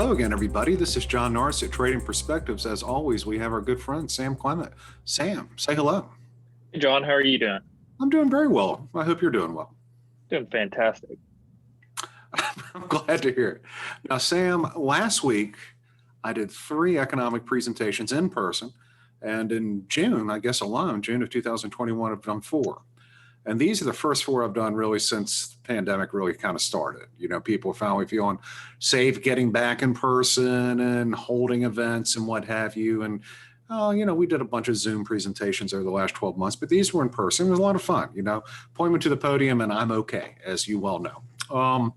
Hello again, everybody. This is John Norris at Trading Perspectives. As always, we have our good friend, Sam Clement. Sam, say hello. Hey, John, how are you doing? I'm doing very well. I hope you're doing well. Doing fantastic. I'm glad to hear it. Now, Sam, last week I did 3 economic presentations in person, and in June, I guess alone, June of 2021, I've done 4. And these are the first 4 I've done really since the pandemic really kind of started. You know, people are finally feeling safe getting back in person and holding events and what have you. And, we did a bunch of Zoom presentations over the last 12 months, but these were in person. It was a lot of fun, point me to the podium and I'm okay, as you well know.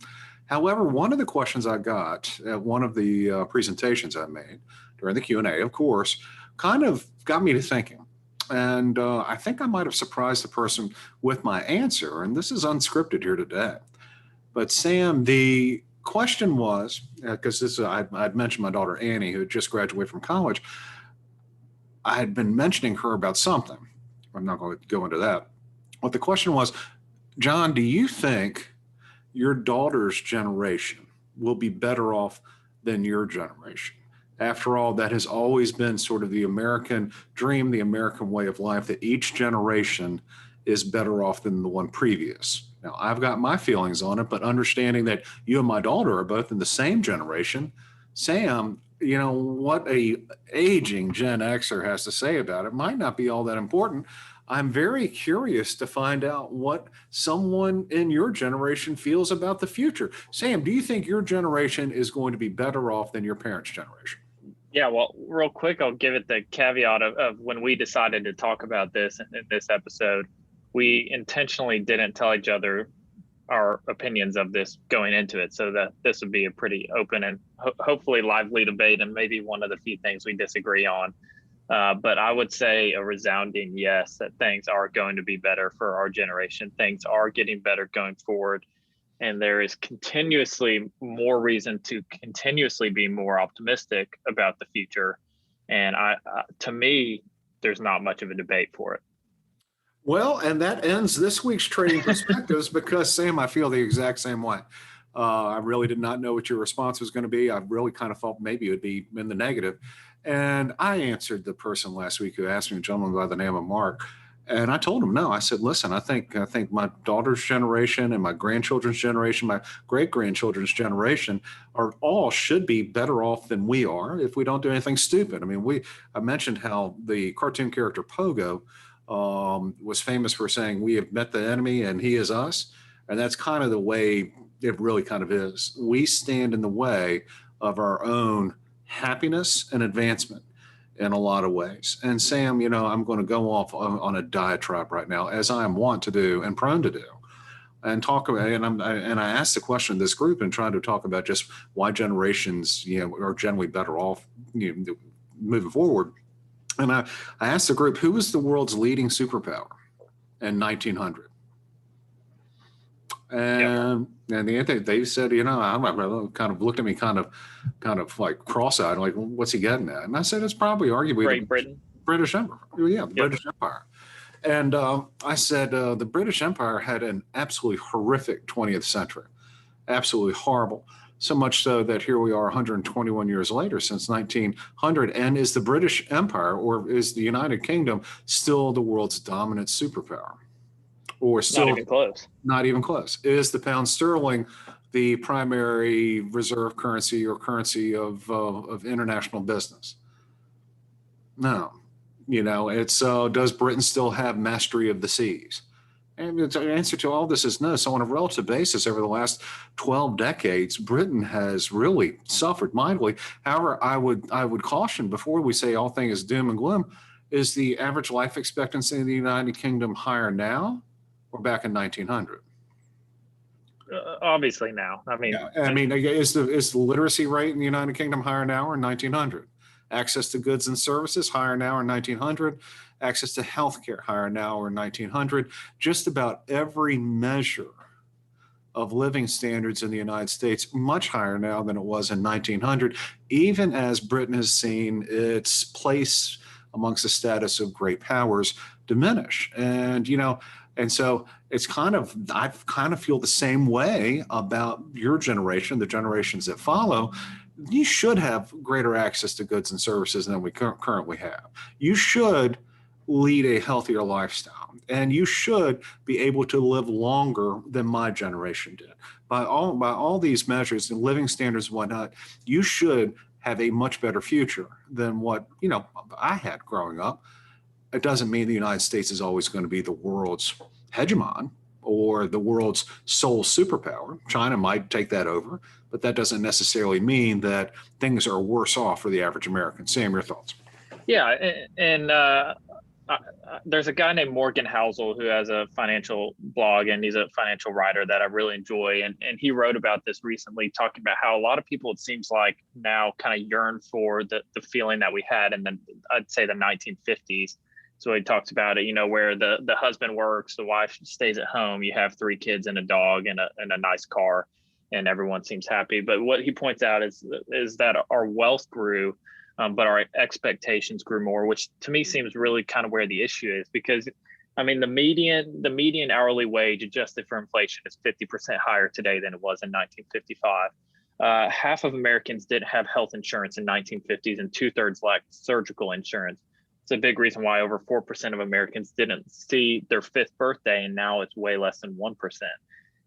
However, one of the questions I got at one of the presentations I made during the Q&A, of course, kind of got me to thinking. And I think I might have surprised the person with my answer, and this is unscripted here today. But Sam, the question was, because I'd mentioned my daughter Annie, who had just graduated from college. I had been mentioning her about something. I'm not going to go into that. But the question was, John, do you think your daughter's generation will be better off than your generation? After all, that has always been sort of the American dream, the American way of life, that each generation is better off than the one previous. Now, I've got my feelings on it, but understanding that you and my daughter are both in the same generation, Sam, what a aging Gen Xer has to say about it might not be all that important. I'm very curious to find out what someone in your generation feels about the future. Sam, do you think your generation is going to be better off than your parents' generation? Yeah, well, real quick, I'll give it the caveat of when we decided to talk about this in this episode, we intentionally didn't tell each other our opinions of this going into it, so that this would be a pretty open and hopefully lively debate, and maybe one of the few things we disagree on. But I would say a resounding yes, that things are going to be better for our generation. Things are getting better going forward. And there is continuously more reason to continuously be more optimistic about the future. And to me, there's not much of a debate for it. Well, and that ends this week's Trading Perspectives because, Sam, I feel the exact same way. I really did not know what your response was going to be. I really kind of thought maybe it would be in the negative. And I answered the person last week who asked me, a gentleman by the name of Mark. And I told him, no, I said, listen, I think my daughter's generation and my grandchildren's generation, my great-grandchildren's generation should be better off than we are if we don't do anything stupid. I mean, I mentioned how the cartoon character Pogo was famous for saying, we have met the enemy and he is us. And that's kind of the way it really kind of is. We stand in the way of our own happiness and advancement in a lot of ways. And Sam, I'm going to go off on a diatribe right now, as I am wont to do and prone to do, and talk about. And I asked the question in this group and trying to talk about just why generations, are generally better off, moving forward. And I asked the group, who was the world's leading superpower in 1900? And they said, I'm kind of looked at me kind of like cross-eyed, like, well, what's he getting at? And I said, it's probably arguably Great Britain. British Empire. Yeah, the British Empire. And I said, the British Empire had an absolutely horrific 20th century, absolutely horrible. So much so that here we are 121 years later since 1900. And is the British Empire, or is the United Kingdom, still the world's dominant superpower? Or still not even close. Not even close. Is the pound sterling the primary reserve currency or currency of international business? No. It's does Britain still have mastery of the seas? And the answer to all this is no. So on a relative basis, over the last 12 decades, Britain has really suffered mightily. However, I would caution, before we say all things is doom and gloom, is the average life expectancy in the United Kingdom higher now or back in 1900? Obviously now. Is the literacy rate in the United Kingdom higher now or in 1900? Access to goods and services higher now or in 1900? Access to healthcare higher now or in 1900? Just about every measure of living standards in the United States much higher now than it was in 1900, even as Britain has seen its place amongst the status of great powers diminish. And so it's I kind of feel the same way about your generation, the generations that follow, you should have greater access to goods and services than we currently have. You should lead a healthier lifestyle, and you should be able to live longer than my generation did. By all these measures and living standards and whatnot, you should have a much better future than what I had growing up. It doesn't mean the United States is always going to be the world's hegemon or the world's sole superpower. China might take that over, but that doesn't necessarily mean that things are worse off for the average American. Sam, your thoughts? Yeah, and there's a guy named Morgan Housel who has a financial blog, and he's a financial writer that I really enjoy. And he wrote about this recently, talking about how a lot of people, it seems like, now kind of yearn for the feeling that we had in I'd say the 1950s. So he talks about it, where the husband works, the wife stays at home, you have 3 kids and a dog and a nice car, and everyone seems happy. But what he points out is that our wealth grew, but our expectations grew more, which to me seems really kind of where the issue is. Because, I mean, the median hourly wage adjusted for inflation is 50% higher today than it was in 1955. Half of Americans didn't have health insurance in 1950s, and 2/3 lacked surgical insurance. It's a big reason why over 4% of Americans didn't see their 5th birthday, and now it's way less than 1%.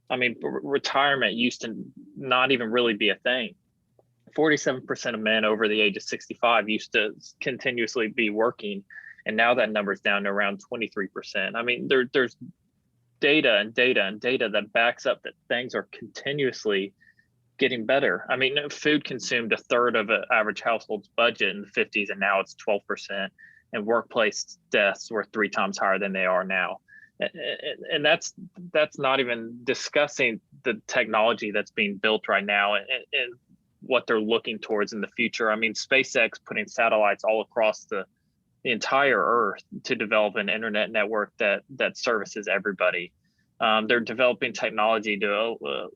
I mean, retirement used to not even really be a thing. 47% of men over the age of 65 used to continuously be working, and now that number's down to around 23%. I mean, there's data that backs up that things are continuously getting better. I mean, food consumed 1/3 of an average household's budget in the 50s, and now it's 12%. And workplace deaths were 3 times higher than they are now. And that's not even discussing the technology that's being built right now and what they're looking towards in the future. I mean, SpaceX putting satellites all across the entire Earth to develop an internet network that services everybody. They're developing technology to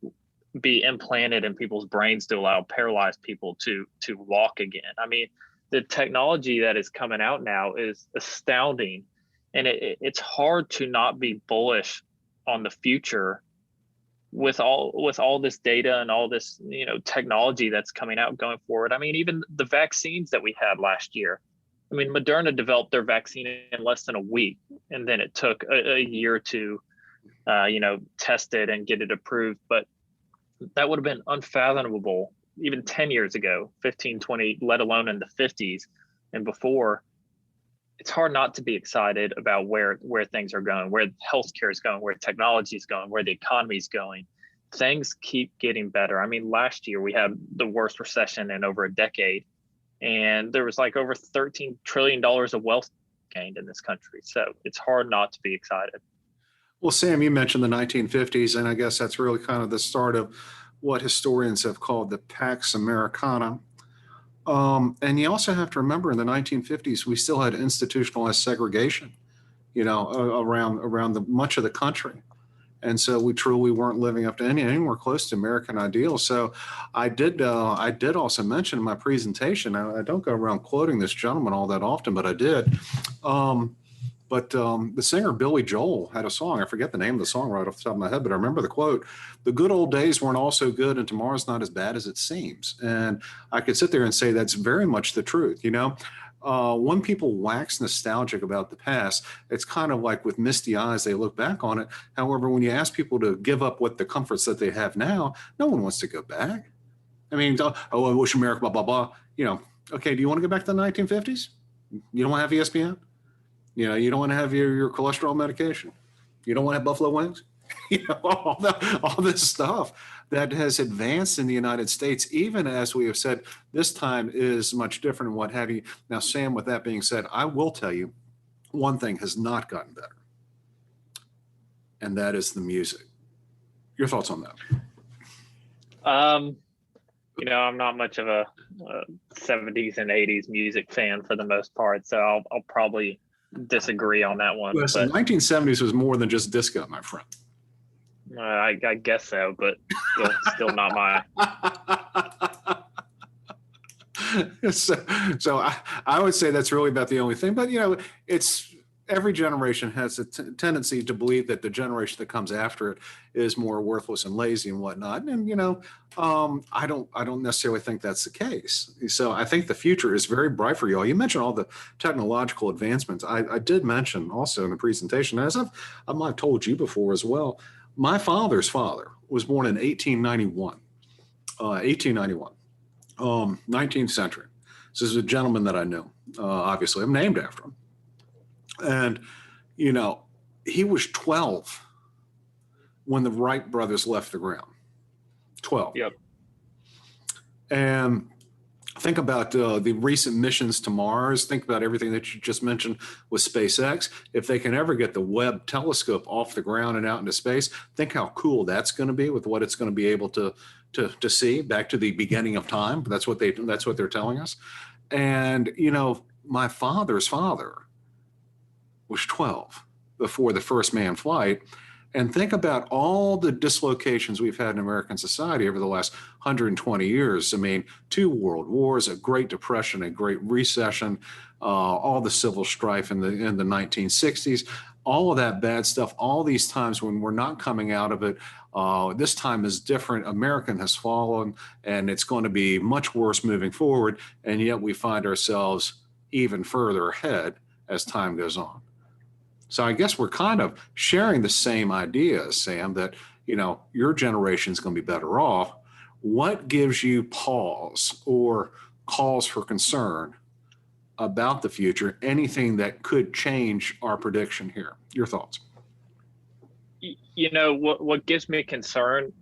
be implanted in people's brains to allow paralyzed people to walk again. I mean, the technology that is coming out now is astounding, and it's hard to not be bullish on the future with all this data and all this technology that's coming out going forward. I mean, even the vaccines that we had last year. I mean, Moderna developed their vaccine in less than a week, and then it took a year to test it and get it approved. But that would have been unfathomable even 10 years ago, 15, 20, let alone in the 50s and before. It's hard not to be excited about where things are going, where healthcare is going, where technology is going, where the economy is going. Things keep getting better. I mean, last year we had the worst recession in over a decade, and there was like over $13 trillion of wealth gained in this country. So it's hard not to be excited. Well, Sam, you mentioned the 1950s, and I guess that's really kind of the start of what historians have called the Pax Americana. And you also have to remember, in the 1950s, we still had institutionalized segregation, around much of the country. And so we truly weren't living up to anywhere close to American ideals. So I did also mention in my presentation, I don't go around quoting this gentleman all that often, but I did. But the singer Billy Joel had a song. I forget the name of the song right off the top of my head, but I remember the quote: "The good old days weren't all so good, and tomorrow's not as bad as it seems." And I could sit there and say that's very much the truth. When people wax nostalgic about the past, it's kind of like with misty eyes, they look back on it. However, when you ask people to give up what the comforts that they have now, no one wants to go back. I mean, oh, I wish America, blah, blah, blah. Okay, do you want to go back to the 1950s? You don't want to have ESPN? You don't want to have your cholesterol medication. You don't want to have buffalo wings. All this stuff that has advanced in the United States, even as we have said, this time is much different and what have you. Now, Sam, with that being said, I will tell you one thing has not gotten better, and that is the music. Your thoughts on that? I'm not much of a 70s and 80s music fan for the most part, so I'll probably disagree on that one. Listen, but 1970s was more than just disco, my friend. I guess so, but still not my. So I would say that's really about the only thing. But it's every generation has a tendency to believe that the generation that comes after it is more worthless and lazy and whatnot. And I don't necessarily think that's the case. So I think the future is very bright for you all. You mentioned all the technological advancements. I did mention also in the presentation, as I might have told you before as well. My father's father was born in 1891. 1891, 19th century. So this is a gentleman that I knew. Obviously, I'm named after him. And, he was 12 when the Wright brothers left the ground. 12. Yep. And think about the recent missions to Mars. Think about everything that you just mentioned with SpaceX. If they can ever get the Webb telescope off the ground and out into space, think how cool that's going to be with what it's going to be able to see back to the beginning of time. That's what they're telling us. And, my father's father was 12 before the first manned flight. And think about all the dislocations we've had in American society over the last 120 years. I mean, 2 world wars, a Great Depression, a Great Recession, all the civil strife in the 1960s, all of that bad stuff, all these times when we're not coming out of it. This time is different. American has fallen, and it's going to be much worse moving forward. And yet we find ourselves even further ahead as time goes on. So I guess we're kind of sharing the same ideas, Sam, that, your generation is going to be better off. What gives you pause or cause for concern about the future? Anything that could change our prediction here? Your thoughts? What gives me concern,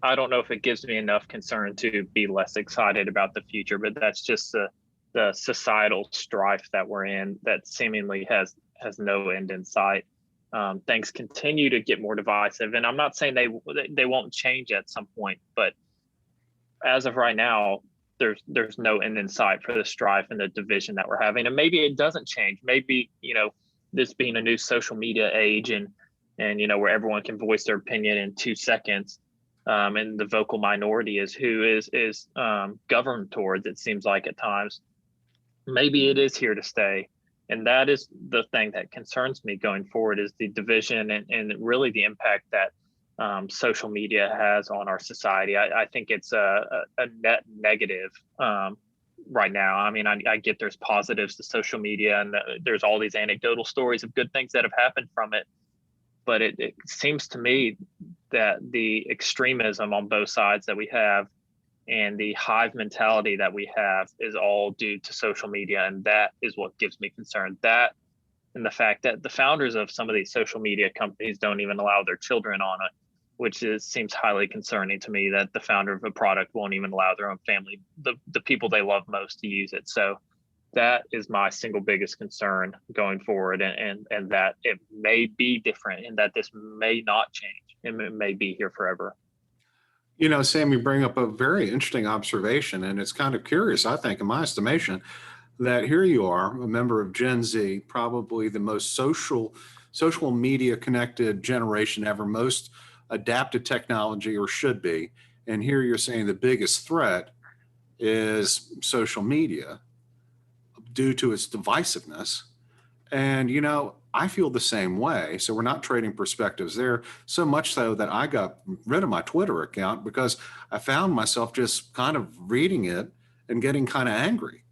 I don't know if it gives me enough concern to be less excited about the future, but that's just the societal strife that we're in that seemingly has no end in sight. Things continue to get more divisive, and I'm not saying they won't change at some point, but as of right now, there's no end in sight for the strife and the division that we're having. And maybe it doesn't change. Maybe this being a new social media age and where everyone can voice their opinion in 2 seconds, and the vocal minority is who is governed towards. It seems like at times, maybe it is here to stay. And that is the thing that concerns me going forward, is the division and really the impact that social media has on our society. I think it's a net negative right now. I mean, I get there's positives to social media, and there's all these anecdotal stories of good things that have happened from it. But it seems to me that the extremism on both sides that we have and the hive mentality that we have is all due to social media. And that is what gives me concern. That and the fact that the founders of some of these social media companies don't even allow their children on it, which seems highly concerning to me, that the founder of a product won't even allow their own family, the people they love most, to use it. So that is my single biggest concern going forward, and that it may be different, and that this may not change, and it may be here forever. Sam, you bring up a very interesting observation, and it's kind of curious, I think, in my estimation, that here you are, a member of Gen Z, probably the most social media connected generation ever, most adapted technology, or should be. And here you're saying the biggest threat is social media due to its divisiveness. And, I feel the same way. So we're not trading perspectives there, so much so that I got rid of my Twitter account because I found myself just kind of reading it and getting kind of angry.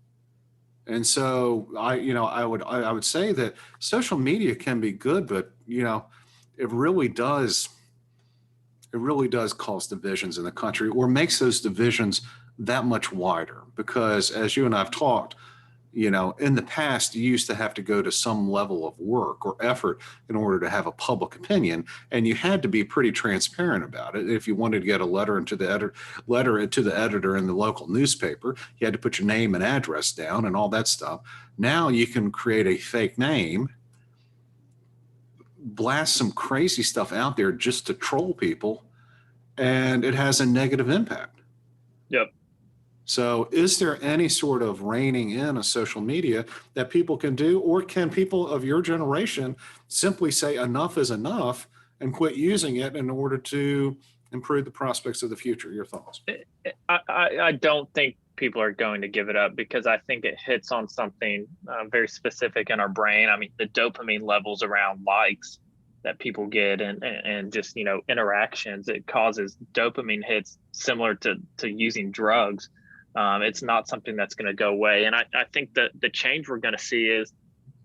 And so I would say that social media can be good, but, it really does cause divisions in the country, or makes those divisions that much wider. Because as you and I've talked, in the past, you used to have to go to some level of work or effort in order to have a public opinion, and you had to be pretty transparent about it. If you wanted to get a letter to the editor in the local newspaper, you had to put your name and address down and all that stuff. Now you can create a fake name, blast some crazy stuff out there just to troll people, and it has a negative impact. Yep. So is there any sort of reining in of social media that people can do, or can people of your generation simply say enough is enough and quit using it in order to improve the prospects of the future? Your thoughts? I don't think people are going to give it up, because I think it hits on something very specific in our brain. I mean, the dopamine levels around likes that people get, and just, interactions, it causes dopamine hits similar to using drugs. It's not something that's going to go away. And I think that the change we're going to see is,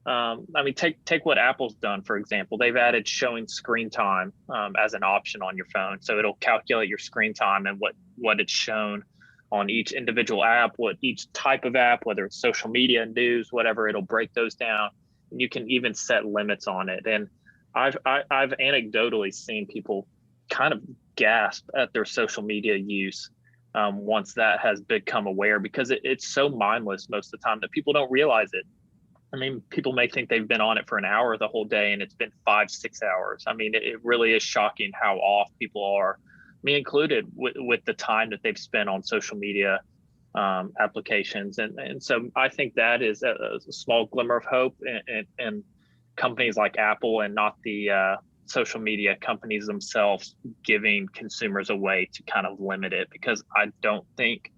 I mean, take what Apple's done, for example. They've added showing screen time as an option on your phone. So it'll calculate your screen time and what it's shown on each individual app, what each type of app, whether it's social media, news, whatever, it'll break those down. And you can even set limits on it. And I've anecdotally seen people kind of gasp at their social media use once that has become aware, because it's so mindless most of the time that people don't realize it. I mean, people may think they've been on it for an hour the whole day, and it's been 5-6 hours. I mean, it really is shocking how off people are, me included, with the time that they've spent on social media applications. And so I think that is a small glimmer of hope in companies like Apple, and not the social media companies themselves giving consumers a way to kind of limit it, because I don't think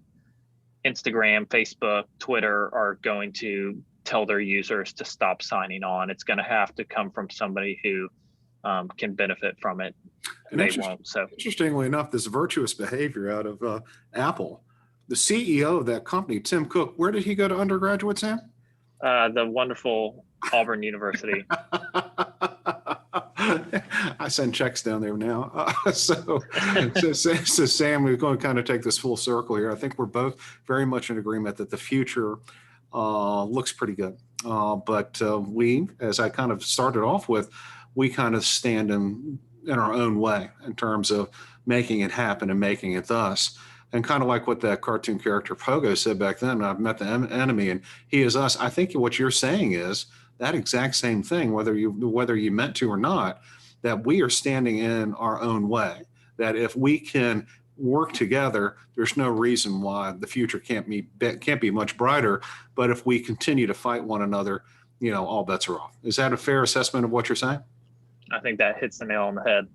Instagram, Facebook, Twitter are going to tell their users to stop signing on. It's going to have to come from somebody who can benefit from it. And they won't. So interestingly enough, this virtuous behavior out of Apple, the CEO of that company, Tim Cook, where did he go to undergraduate, Sam? The wonderful Auburn University. I send checks down there now. So Sam, we're going to kind of take this full circle here. I think we're both very much in agreement that the future looks pretty good. But we, as I kind of started off with, we kind of stand in our own way in terms of making it happen and making it thus. And kind of like what that cartoon character Pogo said back then, I've met the enemy and he is us. I think what you're saying is that exact same thing, whether you meant to or not, that we are standing in our own way, that if we can work together, there's no reason why the future can't be much brighter. But if we continue to fight one another, all bets are off. Is that a fair assessment of what you're saying? I think that hits the nail on the head.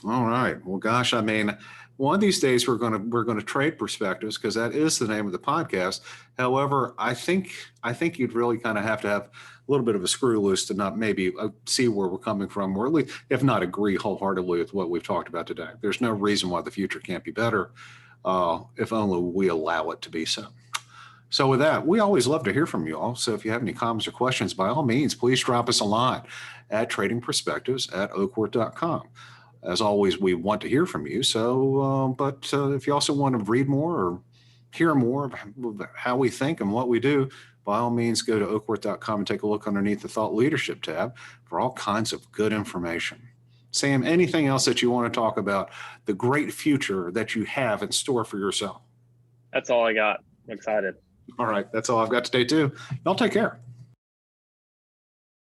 All right. Well, gosh, I mean, one of these days we're going to trade perspectives, because that is the name of the podcast. However, I think you'd really kind of have to have a little bit of a screw loose to not maybe see where we're coming from, or at least, if not agree wholeheartedly with what we've talked about today. There's no reason why the future can't be better, if only we allow it to be so. So with that, we always love to hear from you all. So if you have any comments or questions, by all means, please drop us a line at tradingperspectives@oakwood.com. As always, we want to hear from you. So, but if you also want to read more or hear more of how we think and what we do, by all means, go to oakworth.com and take a look underneath the Thought Leadership tab for all kinds of good information. Sam, anything else that you want to talk about, the great future that you have in store for yourself? That's all I got. I'm excited. All right. That's all I've got today, too. Y'all take care.